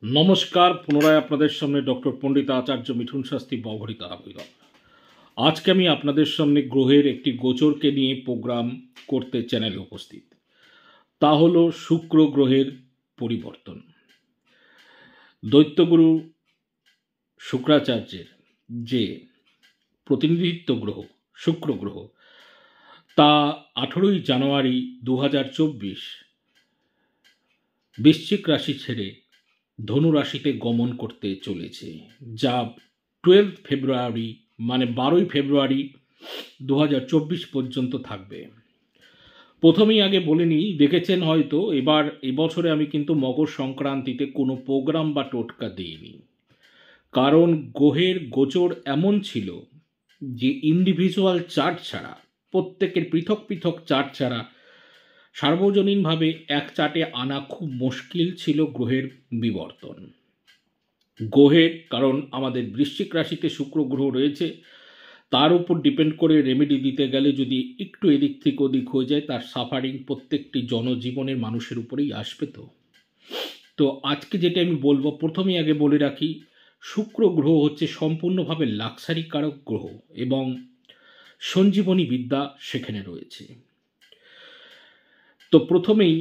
নমস্কার, পুনরায় আপনাদের সামনে ডক্টর পণ্ডিত আচার্য মিঠুন শাস্ত্রী বঘরিতা আবিদম। আজকে আমি আপনাদের সামনে গ্রহের একটি গোচরকে নিয়ে প্রোগ্রাম করতে চ্যানেলে উপস্থিত। তা হলো শুক্র গ্রহের পরিবর্তন। দৈত্যগুরু শুক্রাচার্যের যে প্রতিনিধিত্ব গ্রহ শুক্র গ্রহ, তা 18ই জানুয়ারি 2024 বৃশ্চিক রাশি ছেড়ে ধনু রাশিতে গমন করতে চলেছে, যা 12 ফেব্রুয়ারি মানে 12ই ফেব্রুয়ারি 2024 পর্যন্ত থাকবে। প্রথমেই আগে বলে নিই, দেখেছেন হয়তো এবছরে আমি কিন্তু মকর সংক্রান্তিতে কোনো প্রোগ্রাম বা টোটকা দিইনি, কারণ গ্রহের গোচর এমন ছিল যে ইন্ডিভিজুয়াল চার্ট ছাড়া, প্রত্যেকের পৃথক পৃথক চার্ট ছাড়া সার্বজনীনভাবে এক চার্টে আনা খুব মুশকিল ছিল গ্রহের বিবর্তন। গ্রহের কারণ আমাদের বৃশ্চিক রাশিতে শুক্র গ্রহ রয়েছে, তার উপর ডিপেন্ড করে রেমেডি দিতে গেলে যদি একটু এদিক থেকে ওদিক হয়ে যায়, তার সাফারিং প্রত্যেকটি জনজীবনের মানুষের উপরেই আসবে। তো আজকে যেটা আমি বলবো, প্রথমেই আগে বলে রাখি, শুক্র গ্রহ হচ্ছে সম্পূর্ণভাবে লাক্সারি কারক গ্রহ এবং সঞ্জীবনী বিদ্যা সেখানে রয়েছে। তো প্রথমেই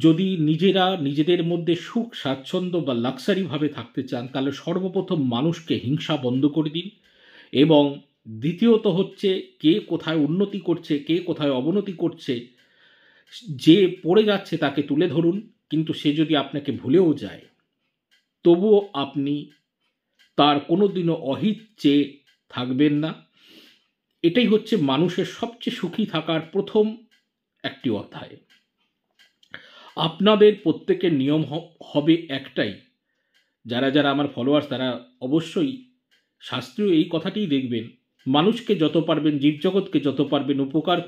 যদি নিজেরা নিজেদের মধ্যে সুখ স্বাচ্ছন্দ্য বা লাক্সারিভাবে থাকতে চান, তাহলে সর্বপ্রথম মানুষকে হিংসা বন্ধ করে দিন, এবং দ্বিতীয়ত হচ্ছে কে কোথায় উন্নতি করছে, কে কোথায় অবনতি করছে, যে পড়ে যাচ্ছে তাকে তুলে ধরুন, কিন্তু সে যদি আপনাকে ভুলেও যায় তবুও আপনি তার কোনোদিনও অহিত চেয়ে থাকবেন না। এটাই হচ্ছে মানুষের সবচেয়ে সুখী থাকার প্রথম একটি অধ্যায়। আপনাদের প্রত্যেকের নিয়ম হবে একটাই, যারা যারা আমার ফলোয়ার্স তারা অবশ্যই শাস্ত্রীয় এই কথাটিই দেখবেন, মানুষকে যত পারবেন, জীবজগৎকে যত পারবেন উপকার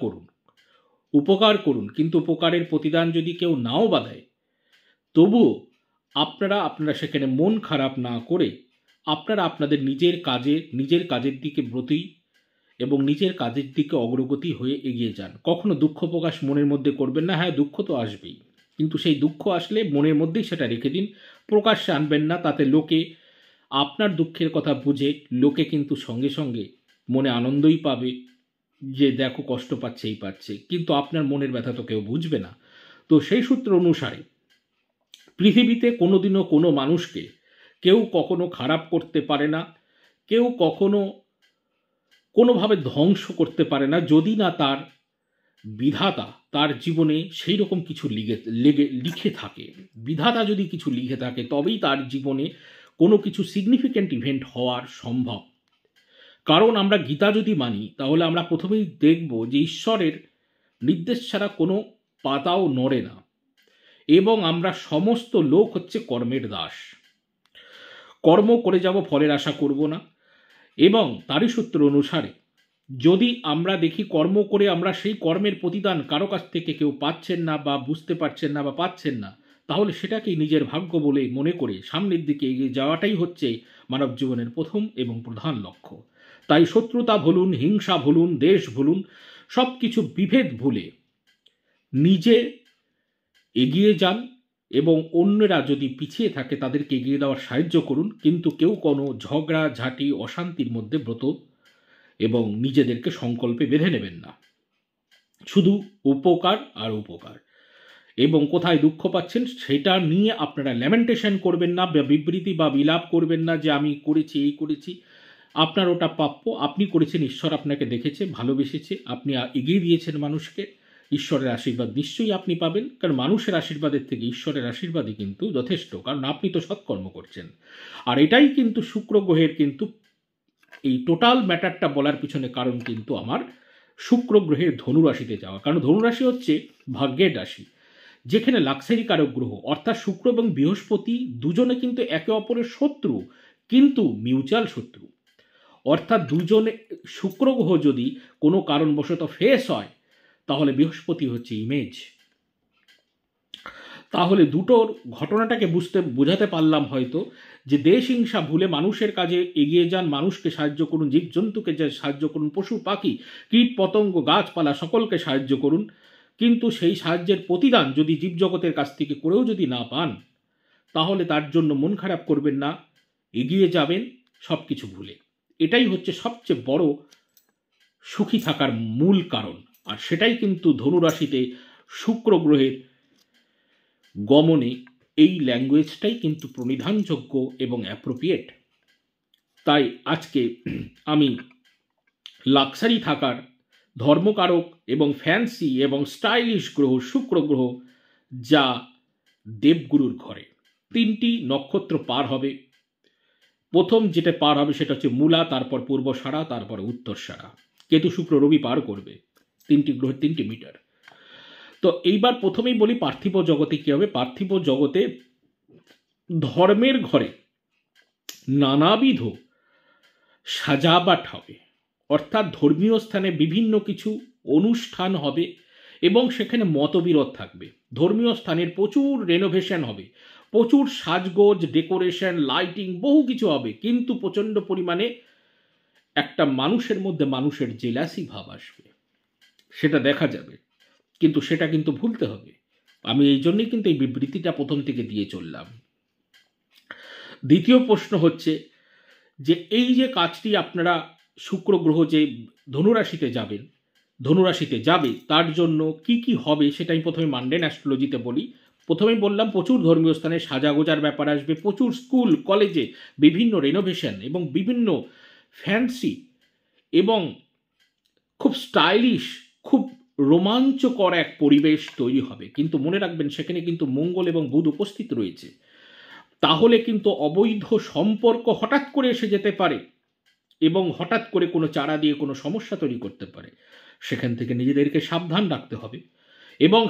করুন, কিন্তু উপকারের প্রতিদান যদি কেউ নাও বাঁধায়, তবুও আপনারা সেখানে মন খারাপ না করে আপনারা আপনাদের নিজের কাজের দিকে ব্রতী এবং নিজের কাজের দিকে অগ্রগতি হয়ে এগিয়ে যান। কখনো দুঃখ প্রকাশ মনের মধ্যে করবেন না। হ্যাঁ, দুঃখ তো আসবেই, কিন্তু সেই দুঃখ আসলে মনের মধ্যেই সেটা রেখে দিন, প্রকাশ্যে আনবেন না। তাতে লোকে আপনার দুঃখের কথা বুঝে লোকে কিন্তু সঙ্গে সঙ্গে মনে আনন্দই পাবে যে দেখো কষ্ট পাচ্ছে, কিন্তু আপনার মনের ব্যথা তো কেউ বুঝবে না। তো সেই সূত্র অনুসারে পৃথিবীতে কোনোদিনও কোনো মানুষকে কেউ কখনো খারাপ করতে পারে না, কেউ কখনো কোনোভাবে ধ্বংস করতে পারে না, যদি না তার বিধাতা তার জীবনে সেই রকম কিছু লিখে থাকে। বিধাতা যদি কিছু লিখে থাকে, তবেই তার জীবনে কোনো কিছু সিগনিফিক্যান্ট ইভেন্ট হওয়ার সম্ভব। কারণ আমরা গীতা যদি মানি, তাহলে আমরা প্রথমেই দেখব যে ঈশ্বরের নির্দেশ ছাড়া কোনো পাতাও নড়ে না, এবং আমরা সমস্ত লোক হচ্ছে কর্মের দাস। কর্ম করে যাব, ফলের আশা করব না। এবং তারই সূত্র অনুসারে যদি আমরা দেখি কর্ম করে আমরা সেই কর্মের প্রতিদান কারো কাছ থেকে কেউ পাচ্ছেন না বা বুঝতে পারছেন না বা পাচ্ছেন না, তাহলে সেটাকেই নিজের ভাগ্য বলে মনে করে সামনের দিকে এগিয়ে যাওয়াটাই হচ্ছে মানব জীবনের প্রথম এবং প্রধান লক্ষ্য। তাই শত্রুতা ভুলুন, হিংসা ভুলুন, দেশ ভুলুন, সব কিছু বিভেদ ভুলে নিজে এগিয়ে যান, এবং অন্যরা যদি পিছিয়ে থাকে তাদেরকে এগিয়ে দেওয়ার সাহায্য করুন, কিন্তু কেউ কোনো ঝগড়া ঝাঁটি অশান্তির মধ্যে ব্রত এবং নিজেদেরকে সংকল্পে বেঁধে নেবেন না। শুধু উপকার আর উপকার, এবং কোথায় দুঃখ পাচ্ছেন সেটা নিয়ে আপনারা ল্যামেন্টেশন করবেন না, বিবৃতি বা বিলাপ করবেন না যে আমি করেছি, এই করেছি। আপনার ওটা প্রাপ্য, আপনি করেছেন, ঈশ্বর আপনাকে দেখেছে, ভালোবেসেছে, আপনি এগিয়ে দিয়েছেন মানুষকে, ঈশ্বরের আশীর্বাদ নিশ্চয়ই আপনি পাবেন। কারণ মানুষের আশীর্বাদের থেকে ঈশ্বরের আশীর্বাদই কিন্তু যথেষ্ট, কারণ আপনি তো সৎকর্ম করছেন। আর এটাই কিন্তু শুক্র গ্রহের কিন্তু এই টোটাল ম্যাটারটা বলার পিছনে কারণ কিন্তু আমার শুক্র গ্রহের ধনুরাশিতে যাওয়া। কারণ ধনুরাশি হচ্ছে ভাগ্যের রাশি, যেখানে লাক্সারি কারক গ্রহ অর্থাৎ শুক্র এবং বৃহস্পতি দুজনে কিন্তু একে অপরের শত্রু, কিন্তু মিউচুয়াল শত্রু। অর্থাৎ দুজনে, শুক্র গ্রহ যদি কোনো কারণবশত ফেস হয়, তাহলে বৃহস্পতি হচ্ছে ইমেজ। তাহলে দুটোর ঘটনাটাকে বোঝাতে পারলাম হয়তো, যে দেশ হিংসা ভুলে মানুষের কাজে এগিয়ে যান, মানুষকে সাহায্য করুন, জীবজন্তুকে সাহায্য করুন, পশু পাখি কীট পতঙ্গ গাছপালা সকলকে সাহায্য করুন, কিন্তু সেই সাহায্যের প্রতিদান যদি জীবজগতের কাছ থেকে করেও যদি না পান, তাহলে তার জন্য মন খারাপ করবেন না, এগিয়ে যাবেন সব কিছু ভুলে। এটাই হচ্ছে সবচেয়ে বড় সুখী থাকার মূল কারণ। আর সেটাই কিন্তু ধনুরাশিতে শুক্র গ্রহের গমনে এই ল্যাঙ্গুয়েজটাই কিন্তু প্রণিধানযোগ্য এবং অ্যাপ্রোপ্রিয়েট। তাই আজকে আমি লাক্সারি থাকার ধর্মকারক এবং ফ্যান্সি এবং স্টাইলিশ গ্রহ শুক্র গ্রহ, যা দেবগুরুর ঘরে 3টি নক্ষত্র পার হবে। প্রথম যেটা পার হবে সেটা হচ্ছে মূলা, তারপর পূর্বসারা, তারপর উত্তরসারা। কেতু শুক্র রবি পার করবে 3টি গ্রহের 3টি মিটার। তো এইবার প্রথমেই বলি পার্থিব জগতে কি হবে। পার্থিব জগতে ধর্মের ঘরে নানাবিধ সাজাবাট হবে, অর্থাৎ ধর্মীয় স্থানে বিভিন্ন কিছু অনুষ্ঠান হবে এবং সেখানে মতবিরোধ থাকবে। ধর্মীয় স্থানের প্রচুর রেনোভেশন হবে, প্রচুর সাজগোজ, ডেকোরেশন, লাইটিং, বহু কিছু হবে, কিন্তু প্রচণ্ড পরিমাণে একটা মানুষের মধ্যে মানুষের জেলাসি ভাব আসবে, সেটা দেখা যাবে। কিন্তু সেটা কিন্তু ভুলতে হবে। আমি এই জন্যই কিন্তু এই বিবৃতিটা প্রথম থেকে দিয়ে চললাম। দ্বিতীয় প্রশ্ন হচ্ছে যে এই যে কাজটি আপনারা শুক্র গ্রহ যে ধনুরাশিতে যাবে তার জন্য কি কি হবে সেটা আমি প্রথমে মান্ডেন অ্যাস্ট্রোলজিতে বলি। প্রথমেই বললাম প্রচুর ধর্মীয় স্থানে সাজাগোজার ব্যাপার আসবে, প্রচুর স্কুল কলেজে বিভিন্ন রেনোভেশন এবং বিভিন্ন ফ্যান্সি এবং খুব স্টাইলিশ, খুব রোমাঞ্চকর এক পরিবেশ তৈরি হবে। কিন্তু মনে রাখবেন সেখানে কিন্তু মঙ্গল এবং বুধ উপস্থিত রয়েছে, তাহলে কিন্তু অবৈধ সম্পর্ক হঠাৎ করে এসে যেতে পারে এবং হঠাৎ করে কোনো চারা দিয়ে কোনো সমস্যা তৈরি করতে পারে। সেখান থেকে নিজেদেরকে সাবধান রাখতে হবে এবং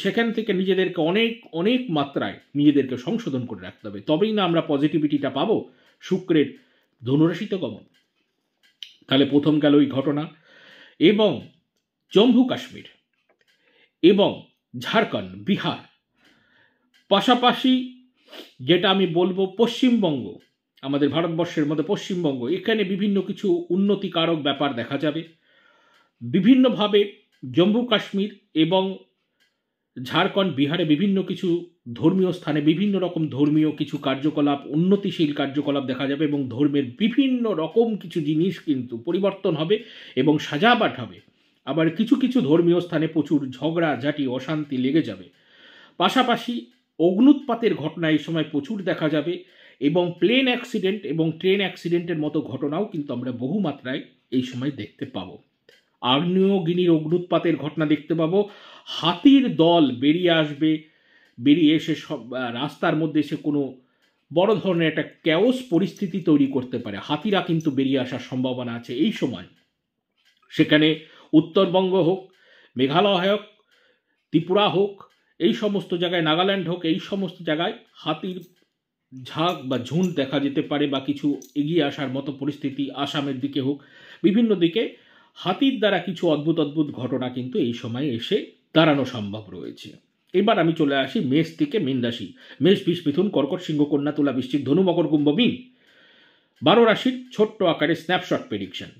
সেখান থেকে নিজেদেরকে অনেক অনেক মাত্রায় নিজেদেরকে সংশোধন করে রাখতে হবে। তবেই না আমরা পজিটিভিটিটা পাবো শুক্রের ধনুরাশিতে গমন। তাহলে প্রথম গেল ওই ঘটনা। এবং জম্মু কাশ্মীর এবং ঝাড়খণ্ড, বিহার, পাশাপাশি যেটা আমি বলবো পশ্চিমবঙ্গ, আমাদের ভারতবর্ষের মধ্যে পশ্চিমবঙ্গ, এখানে বিভিন্ন কিছু উন্নতিকারক ব্যাপার দেখা যাবে। বিভিন্নভাবে জম্মু কাশ্মীর এবং ঝাড়খণ্ড, বিহারে বিভিন্ন কিছু ধর্মীয় স্থানে বিভিন্ন রকম ধর্মীয় কিছু কার্যকলাপ, উন্নতিশীল কার্যকলাপ দেখা যাবে এবং ধর্মের বিভিন্ন রকম কিছু জিনিস কিন্তু পরিবর্তন হবে এবং সাজাবাট হবে। আবার কিছু কিছু ধর্মীয় স্থানে প্রচুর ঝগড়া ঝাঁটি, অশান্তি লেগে যাবে। পাশাপাশি অগ্নুৎপাতের ঘটনা এই সময় প্রচুর দেখা যাবে এবং প্লেন অ্যাক্সিডেন্ট এবং ট্রেন অ্যাক্সিডেন্টের মতো ঘটনাও কিন্তু আমরা বহু মাত্রায় এই সময় দেখতে পাবো। আগ্নেয়গিরির অগ্নুৎপাতের ঘটনা দেখতে পাবো। হাতির দল বেরিয়ে আসবে, বেরিয়ে এসে সব রাস্তার মধ্যে এসে কোনো বড় ধরনের একটা ক্যাওস পরিস্থিতি তৈরি করতে পারে। হাতিরা কিন্তু বেরিয়ে আসার সম্ভাবনা আছে এই সময়। সেখানে উত্তরবঙ্গ হোক, মেঘালয় হোক, ত্রিপুরা হোক, এই সমস্ত জায়গায়, নাগাল্যান্ড হোক, এই সমস্ত জায়গায় হাতির ঝাঁক বা ঝুঁড দেখা যেতে পারে বা কিছু এগিয়ে আসার মতো পরিস্থিতি, আসামের দিকে হোক, বিভিন্ন দিকে হাতির দ্বারা কিছু অদ্ভুত অদ্ভুত ঘটনা কিন্তু এই সময়ে এসে দাঁড়ানো সম্ভব রয়েছে। এবার আমি চলে আসি মেষ থেকে মীন রাশি। মেষ, বৃষ, মিথুন, কর্কট, সিংহ, কন্যা, তুলা, বৃশ্চিক, ধনু, মকর, কুম্ভ, মীন, 12 রাশির ছোট্ট আকারে স্ন্যাপশট প্রেডিকশন।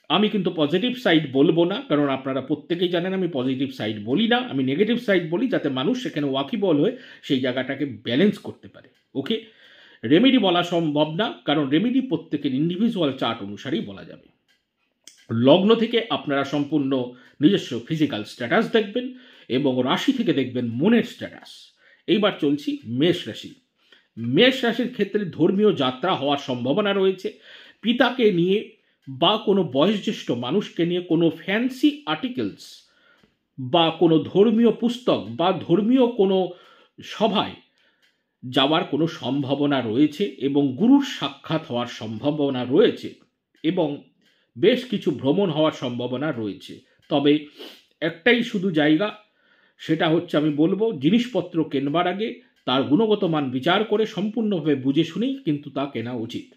আমি কিন্তু পজিটিভ সাইড বলবো না, কারণ আপনারা প্রত্যেকেই জানেন আমি পজিটিভ সাইড বলি না, আমি নেগেটিভ সাইড বলি, যাতে মানুষ সেখানে ওয়াকিবল হয়ে সেই জায়গাটাকে ব্যালেন্স করতে পারে। ওকে, রেমেডি বলা সম্ভব না, কারণ রেমেডি প্রত্যেকের ইন্ডিভিজুয়াল চার্ট অনুসারেই বলা যাবে। লগ্ন থেকে আপনারা সম্পূর্ণ নিজস্ব ফিজিক্যাল স্ট্যাটাস দেখবেন এবং রাশি থেকে দেখবেন মনের স্ট্যাটাস। এইবার চলছি মেষ রাশি। মেষ রাশির ক্ষেত্রে ধর্মীয় যাত্রা হওয়ার সম্ভাবনা রয়েছে। পিতাকে নিয়ে বা কোনো বয়োজ্যেষ্ঠ মানুষকে নিয়ে কোনো ফ্যান্সি আর্টিকেলস বা কোনো ধর্মীয় পুস্তক বা ধর্মীয় কোনো সভায় যাওয়ার কোনো সম্ভাবনা রয়েছে এবং গুরুর সাক্ষাৎ হওয়ার সম্ভাবনা রয়েছে এবং বেশ কিছু ভ্রমণ হওয়ার সম্ভাবনা রয়েছে। তবে একটাই শুধু জায়গা, সেটা হচ্ছে আমি বলবো জিনিসপত্র কেনবার আগে তার গুণগত মান বিচার করে সম্পূর্ণভাবে বুঝে শুনেই কিন্তু তা কেনা উচিত।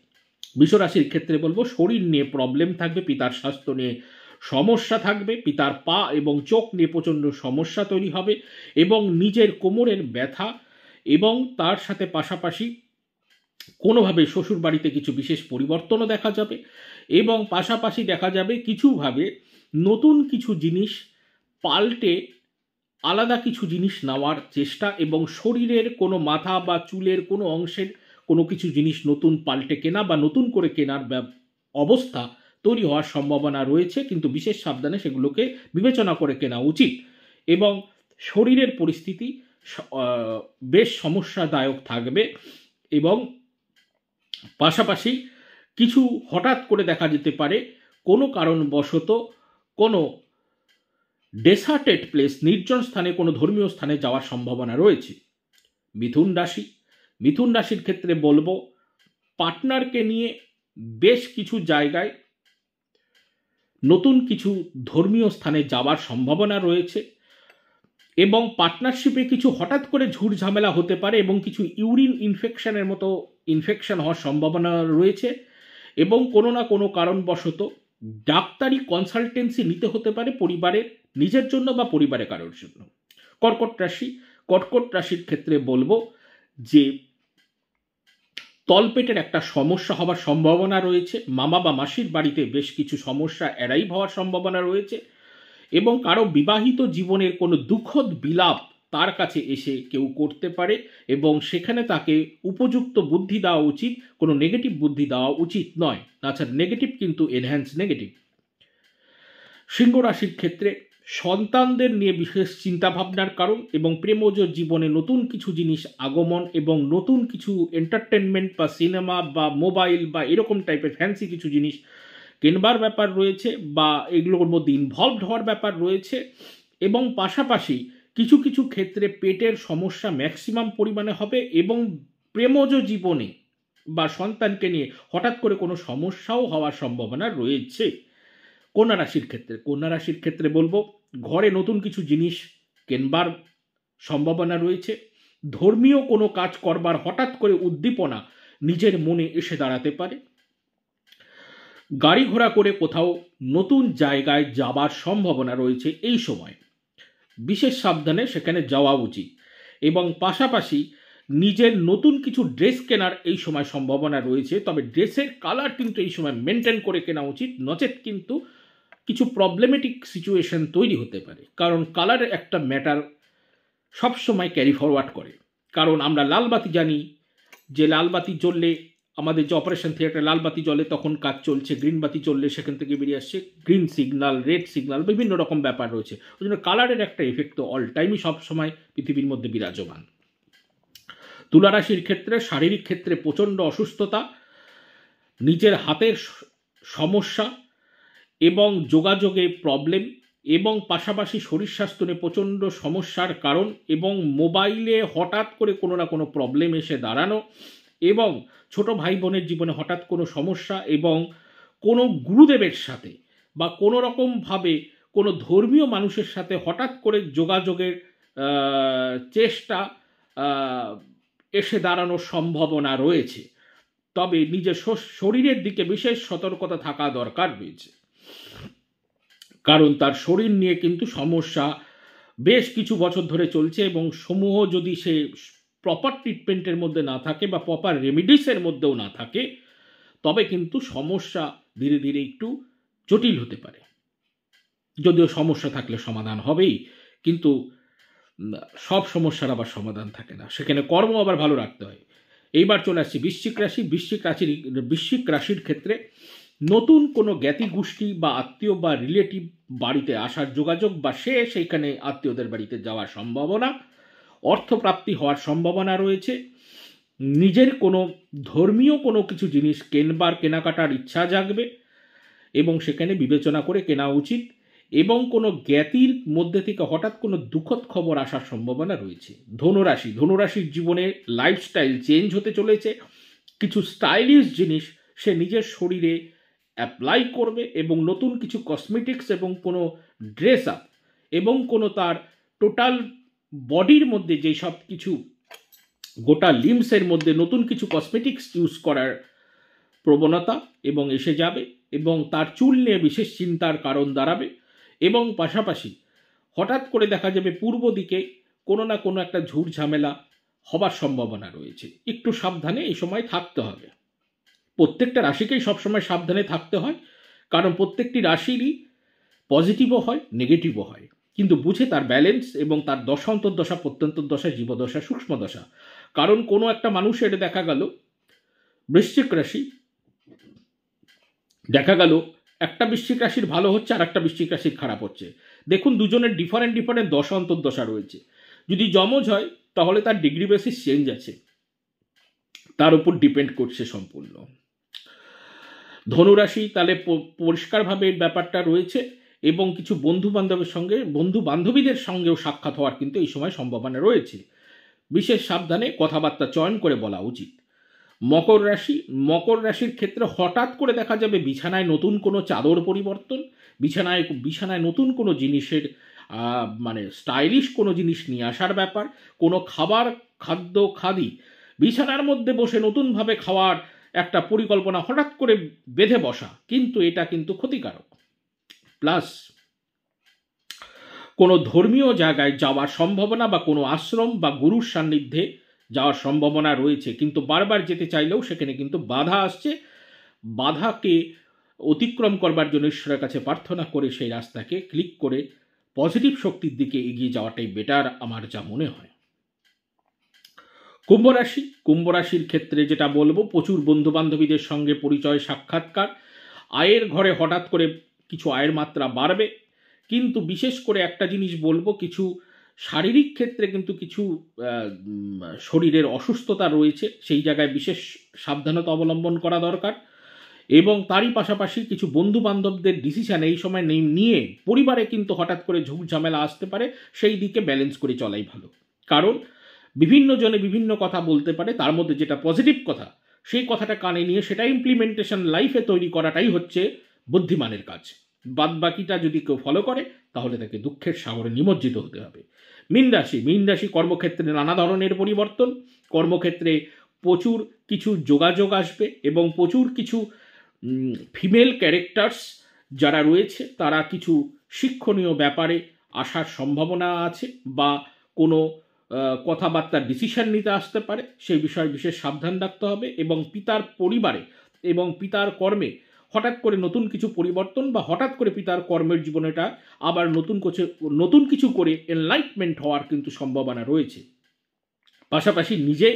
বৃষ রাশির ক্ষেত্রে বলবো শরীর নিয়ে প্রবলেম থাকবে, পিতার স্বাস্থ্য নিয়ে সমস্যা থাকবে, পিতার পা এবং চোখ নিয়ে প্রচণ্ড সমস্যা তৈরি হবে এবং নিজের কোমরের ব্যথা এবং তার সাথে পাশাপাশি কোনোভাবে শ্বশুর বাড়িতে কিছু বিশেষ পরিবর্তনও দেখা যাবে এবং পাশাপাশি দেখা যাবে কিছুভাবে নতুন কিছু জিনিস পাল্টে আলাদা কিছু জিনিস নেওয়ার চেষ্টা এবং শরীরের কোনো মাথা বা চুলের কোনো অংশের কোনো কিছু জিনিস নতুন পাল্টে কেনা বা নতুন করে কেনার অবস্থা তৈরি হওয়ার সম্ভাবনা রয়েছে, কিন্তু বিশেষ সাবধানে সেগুলোকে বিবেচনা করে কেনা উচিত। এবং শরীরের পরিস্থিতি বেশ সমস্যাদায়ক থাকবে। এবং পাশাপাশি কিছু হঠাৎ করে দেখা যেতে পারে কোনো কারণবশত কোনো ডেসার্টেড প্লেস, নির্জন স্থানে, কোনো ধর্মীয় স্থানে যাওয়ার সম্ভাবনা রয়েছে। মিথুন রাশির ক্ষেত্রে বলবো পার্টনারকে নিয়ে বেশ কিছু জায়গায় নতুন কিছু ধর্মীয় স্থানে যাওয়ার সম্ভাবনা রয়েছে এবং পার্টনারশিপে কিছু হঠাৎ করে ঝুট ঝামেলা হতে পারে এবং কিছু ইউরিন ইনফেকশনের মতো ইনফেকশন হওয়ার সম্ভাবনা রয়েছে এবং কোনো না কোনো কারণবশত ডাক্তারি কনসালটেন্সি নিতে হতে পারে পরিবারের নিজের জন্য বা পরিবারে কারোর জন্য। কর্কট রাশির ক্ষেত্রে বলবো যে তলপেটের একটা সমস্যা হওয়ার সম্ভাবনা রয়েছে, মামা বা মাসির বাড়িতে বেশ কিছু সমস্যা অ্যারাইভ হওয়ার সম্ভাবনা রয়েছে এবং কারো বিবাহিত জীবনের কোনো দুঃখদ বিলাপ তার কাছে এসে কেউ করতে পারে এবং সেখানে তাকে উপযুক্ত বুদ্ধি দেওয়া উচিত, কোনো নেগেটিভ বুদ্ধি দেওয়া উচিত নয়। তাছাড়া নেগেটিভ কিন্তু এনহ্যান্স নেগেটিভ। সিংহ রাশির ক্ষেত্রে সন্তানদের নিয়ে বিশেষ চিন্তাভাবনার কারণ এবং প্রেমজ জীবনে নতুন কিছু জিনিস আগমন এবং নতুন কিছু এন্টারটেনমেন্ট বা সিনেমা বা মোবাইল বা এরকম টাইপের ফ্যান্সি কিছু জিনিস কেনবার ব্যাপার রয়েছে বা এগুলোর মধ্যে ইনভলভড হওয়ার ব্যাপার রয়েছে এবং পাশাপাশি কিছু কিছু ক্ষেত্রে পেটের সমস্যা ম্যাক্সিমাম পরিমাণে হবে এবং প্রেমজ জীবনে বা সন্তানকে নিয়ে হঠাৎ করে কোনো সমস্যাও হওয়ার সম্ভাবনা রয়েছে। কন্যা রাশির ক্ষেত্রে বলবো ঘরে নতুন কিছু জিনিস কেনবার সম্ভাবনা রয়েছে। ধর্মীয় কোনো কাজ করবার হঠাৎ করে উদ্দীপনা নিজের মনে এসে দাঁড়াতে পারে। গাড়ি ঘোড়া করে কোথাও নতুন জায়গায় যাবার সম্ভাবনা রয়েছে এই সময়, বিশেষ সাবধানে সেখানে যাওয়া উচিত এবং পাশাপাশি নিজের নতুন কিছু ড্রেস কেনার এই সময় সম্ভাবনা রয়েছে, তবে ড্রেসের কালার কিন্তু এই সময় মেনটেন করে কেনা উচিত, নচেত কিন্তু কিছু প্রবলেমেটিক সিচুয়েশন তৈরি হতে পারে। কারণ কালারের একটা ম্যাটার সবসময় ক্যারি ফরওয়ার্ড করে। কারণ আমরা লাল বাতি জানি যে লাল বাতি জ্বললে আমাদের যে অপারেশন থিয়েটারে লাল বাতি জ্বলে তখন কাজ চলছে, গ্রিন বাতি চললে সেখান থেকে বেরিয়ে আসছে গ্রিন সিগন্যাল, রেড সিগন্যাল, বিভিন্ন রকম ব্যাপার রয়েছে। ওই জন্য কালারের একটা এফেক্ট তো অল টাইমই সবসময় পৃথিবীর মধ্যে বিরাজমান। তুলা রাশির ক্ষেত্রে শারীরিক ক্ষেত্রে প্রচণ্ড অসুস্থতা, নিজের হাতের সমস্যা এবং যোগাযোগে প্রবলেম এবং পাশাপাশি শরীর স্বাস্থ্য নিয়ে প্রচণ্ড সমস্যার কারণ এবং মোবাইলে হঠাৎ করে কোনো না কোনো প্রবলেম এসে দাঁড়ানো এবং ছোট ভাই বোনের জীবনে হঠাৎ কোনো সমস্যা এবং কোনো গুরুদেবের সাথে বা কোনো রকমভাবে কোনো ধর্মীয় মানুষের সাথে হঠাৎ করে যোগাযোগের চেষ্টা এসে দাঁড়ানোর সম্ভাবনা রয়েছে। তবে নিজের শরীরের দিকে বিশেষ সতর্কতা থাকা দরকার রয়েছে, কারণ তার শরীর নিয়ে কিন্তু সমস্যা বেশ কিছু বছর ধরে চলছে এবং সমূহ যদি সে প্রপার ট্রিটমেন্টের মধ্যে না থাকে বা প্রপার রেমিডিসের মধ্যেও না থাকে তবে কিন্তু সমস্যা ধীরে ধীরে একটু জটিল হতে পারে। যদিও সমস্যা থাকলে সমাধান হবেই, কিন্তু সব সমস্যার আবার সমাধান থাকে না, সেখানে কর্ম আবার ভালো রাখতে হয়। এইবার চলে আসছি বৃশ্চিক রাশির ক্ষেত্রে নতুন কোনো জ্ঞাতি গোষ্ঠী বা আত্মীয় বা রিলেটিভ বাড়িতে আসার যোগাযোগ বা সেইখানে আত্মীয়দের বাড়িতে যাওয়ার সম্ভাবনা, অর্থপ্রাপ্তি হওয়ার সম্ভাবনা রয়েছে। নিজের কোনো ধর্মীয় কোনো কিছু জিনিস কেনাকাটার ইচ্ছা জাগবে এবং সেখানে বিবেচনা করে কেনা উচিত এবং কোনো জ্ঞাতির মধ্যে থেকে হঠাৎ কোনো দুঃখদ খবর আসার সম্ভাবনা রয়েছে। ধনুরাশির জীবনে লাইফস্টাইল চেঞ্জ হতে চলেছে, কিছু স্টাইলিশ জিনিস সে নিজের শরীরে অ্যাপ্লাই করবে এবং নতুন কিছু কসমেটিক্স এবং কোনো ড্রেস আপ এবং কোনো তার টোটাল বডির মধ্যে যেই সব কিছু গোটা লিম্সের মধ্যে নতুন কিছু কসমেটিক্স ইউজ করার প্রবণতা এবং এসে যাবে এবং তার চুল নিয়ে বিশেষ চিন্তার কারণ দাঁড়াবে এবং পাশাপাশি হঠাৎ করে দেখা যাবে পূর্ব দিকে কোনো না কোনো একটা ঝুট ঝামেলা হবার সম্ভাবনা রয়েছে। একটু সাবধানে এই সময় থাকতে হবে। প্রত্যেকটা রাশিকেই সবসময় সাবধানে থাকতে হয়, কারণ প্রত্যেকটি রাশিরই পজিটিভও হয় নেগেটিভও হয়। কিন্তু বুঝে তার ব্যালেন্স এবং তার দশা অন্তর্দশা প্রত্যন্তর্দশা জীবদশা সূক্ষ্ম দশা। কারণ কোনো একটা মানুষের দেখা গেল বৃশ্চিক রাশি, দেখা গেল একটা বৃশ্চিক রাশির ভালো হচ্ছে আর একটা বৃশ্চিক রাশির খারাপ হচ্ছে। দেখুন দুজনের ডিফারেন্ট ডিফারেন্ট দশা অন্তর্দশা রয়েছে। যদি যমজ হয় তাহলে তার ডিগ্রি বেসিস চেঞ্জ আছে, তার উপর ডিপেন্ড করছে সম্পূর্ণ। ধনুরাশি তাহলে পরিষ্কারভাবে ব্যাপারটা রয়েছে এবং কিছু বন্ধু বান্ধবীদের সঙ্গেও সাক্ষাৎ হওয়ার কিন্তু এই সময় সম্ভাবনা রয়েছে। বিশেষ সাবধানে কথাবার্তা চয়ন করে বলা উচিত। মকর রাশির ক্ষেত্রে হঠাৎ করে দেখা যাবে বিছানায় নতুন কোনো চাদর পরিবর্তন, বিছানায় নতুন কোনো জিনিসের মানে স্টাইলিশ কোনো জিনিস নিয়ে আসার ব্যাপার, কোনো খাদ্যাদি বিছানার মধ্যে বসে নতুনভাবে খাওয়ার একটা পরিকল্পনা হঠাৎ করে বেঁধে বসা, কিন্তু এটা কিন্তু ক্ষতিকারক। প্লাস কোনো ধর্মীয় জায়গায় যাওয়ার সম্ভাবনা বা কোনো আশ্রম বা গুরুর সান্নিধ্যে যাওয়ার সম্ভাবনা রয়েছে, কিন্তু বারবার যেতে চাইলেও সেখানে কিন্তু বাধা আসছে। বাধাকে অতিক্রম করবার জন্য ঈশ্বরের কাছে প্রার্থনা করে সেই রাস্তাকে ক্লিক করে পজিটিভ শক্তির দিকে এগিয়ে যাওয়াটাই বেটার আমার যা মনে হয়। কুম্ভ রাশির ক্ষেত্রে যেটা বলবো, প্রচুর বন্ধু বান্ধবীদের সঙ্গে পরিচয় সাক্ষাৎকার, আয়ের ঘরে হঠাৎ করে কিছু আয়ের মাত্রা বাড়বে, কিন্তু বিশেষ করে একটা জিনিস বলবো, কিছু শারীরিক ক্ষেত্রে কিন্তু কিছু শরীরের অসুস্থতা রয়েছে, সেই জায়গায় বিশেষ সাবধানতা অবলম্বন করা দরকার। এবং তারই পাশাপাশি কিছু বন্ধু বান্ধবদের ডিসিশন এই সময় নিয়ে পরিবারে কিন্তু হঠাৎ করে ঝুঁক ঝামেলা আসতে পারে, সেই দিকে ব্যালেন্স করে চলাই ভালো। কারণ বিভিন্ন জনে বিভিন্ন কথা বলতে পারে, তার মধ্যে যেটা পজিটিভ কথা সেই কথাটা কানে নিয়ে সেটা ইমপ্লিমেন্টেশন লাইফে তৈরি করাটাই হচ্ছে বুদ্ধিমানের কাজ। বাদ বাকিটা যদি কেউ ফলো করে তাহলে তাকে দুঃখের সাগরে নিমজ্জিত হতে হবে। মীন রাশি কর্মক্ষেত্রে নানা ধরনের পরিবর্তন, কর্মক্ষেত্রে প্রচুর কিছু যোগাযোগ আসবে এবং প্রচুর কিছু ফিমেল ক্যারেক্টার্স যারা রয়েছে তারা কিছু শিক্ষণীয় ব্যাপারে আসার সম্ভাবনা আছে, বা কোনো কথাবার্তার ডিসিশন নিতে আসতে পারে, সেই বিষয়ে বিশেষ সাবধান রাখতে হবে। এবং পিতার পরিবারে এবং পিতার কর্মে হঠাৎ করে নতুন কিছু পরিবর্তন, বা হঠাৎ করে পিতার কর্মের জীবনেটা আবার নতুন কিছু করে এনলাইটমেন্ট হওয়ার কিন্তু সম্ভাবনা রয়েছে। পাশাপাশি নিজে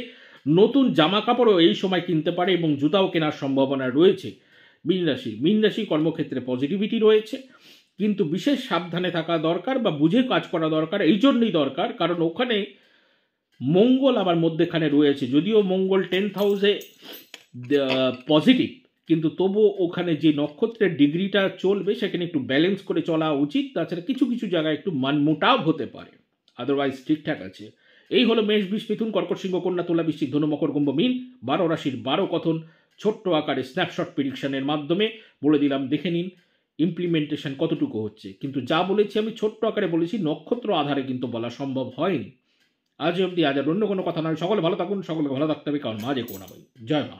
নতুন জামা কাপড়ও এই সময় কিনতে পারে এবং জুতাও কেনার সম্ভাবনা রয়েছে। মীন রাশি কর্মক্ষেত্রে পজিটিভিটি রয়েছে, কিন্তু বিশেষ সাবধানে থাকা দরকার বা বুঝে কাজ করা দরকার। এই জন্যই দরকার কারণ ওখানে মঙ্গল আবার মধ্যেখানে রয়েছে, যদিও মঙ্গল 10th হাউসে পজিটিভ, কিন্তু তবুও ওখানে যে নক্ষত্রের ডিগ্রিটা চলবে সেখানে একটু ব্যালেন্স করে চলা উচিত। তাছাড়া কিছু কিছু জায়গায় একটু মানমোটাও হতে পারে, আদারওয়াইজ ঠিকঠাক আছে। এই হলো মেষ, বৃষ, মিথুন, কর্কট, সিংহ, কন্যা, তুলা, বৃশ্চিক, ধনু, মকর, কুম্ভ, মীন 12 রাশির 12 কথন ছোট্ট আকারে স্ন্যাপশট প্রেডিকশনের মাধ্যমে বলে দিলাম। দেখে নিন ইমপ্লিমেন্টেশন কতটুকু হচ্ছে, কিন্তু যা বলেছি আমি ছোট্ট আকারে বলেছি, নক্ষত্র আধারে কিন্তু বলা সম্ভব হয়নি। আজ অবধি, আজ আর অন্য কোনো কথা নয়। সকলে ভালো থাকুন, সকলে ভালো থাকতে হবে, কারণ মা যে করোনা। জয় মা।